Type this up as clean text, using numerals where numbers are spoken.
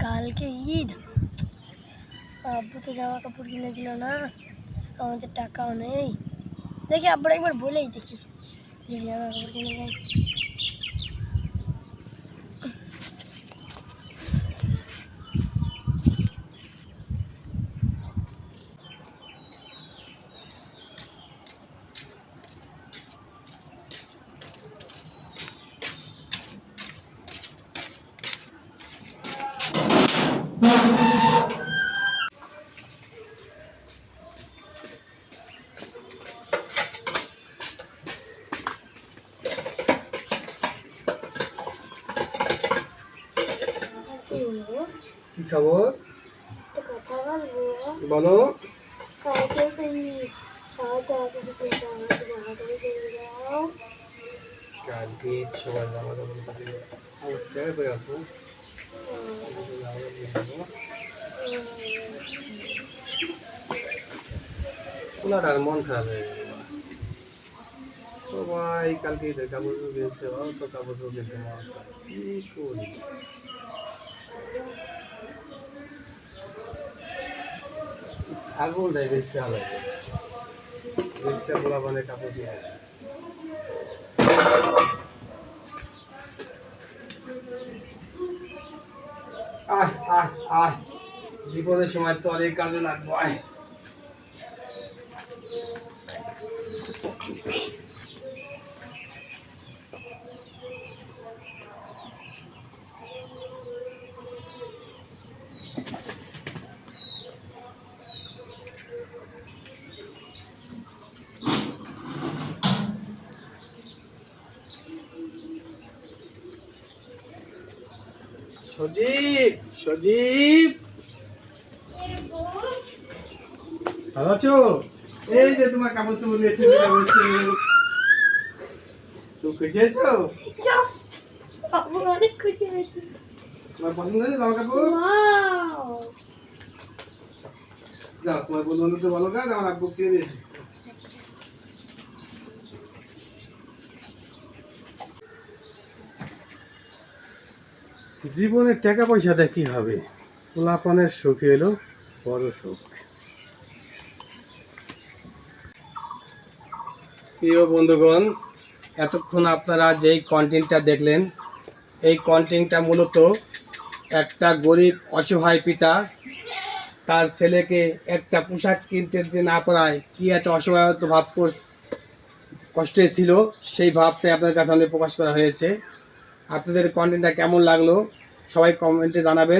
কালকে ঈদ, আব্বু তো জামা কাপড় কিনে দিল না, আমাদের টাকাও নেই। দেখি আব্বুর একবার বলেই দেখি যদি জামা কাপড় কিনে দেয়। কি খবর বলো? কালকে সবার জামা কাপড় করে আসবো। ওনার মন খারাপ হয়ে গেল। সবাই কালকে ঈদের কাপড় কিনছে, অত কাপড় কিনতে কি করি? ছাগলটাই বেশি আলাদা, বেশি বলা মানে কাপড় দিয়ে আয় আয় আয়, বিপদের সময় তো অনেক কাজে লাগবো। আয় সজীব, সজীব ভালো আছো? এই যে তোমার কাপড় চোপড় নিয়েছি, তুমি খুশি হয়েছো? অনেক খুশি হয়েছি। তোমার পছন্দ হয়েছে জামা কাপড়? যাও তোমার বন্ধু বান্ধব ভালো কাজ, আমার আব্বু কিনে দিয়েছে। জীবনের টাকা পয়সাটা কি হবে, পোলাপনের সুখ এলো বড় সুখ। প্রিয় বন্ধুগণ, এতক্ষণ আপনারা যেই কন্টেন্টটা দেখলেন, এই কন্টেন্টটা মূলত একটা গরিব অসহায় পিতা তার ছেলেকে একটা পোশাক কিনতে দিতে না পারায় কি একটা অসহায়ত্ব ভাব কষ্টে ছিল, সেই ভাবটাই আপনাদের কাছে প্রকাশ করা হয়েছে। আপনাদের কন্টেন্টটা কেমন লাগলো সবাই কমেন্টে জানাবেন।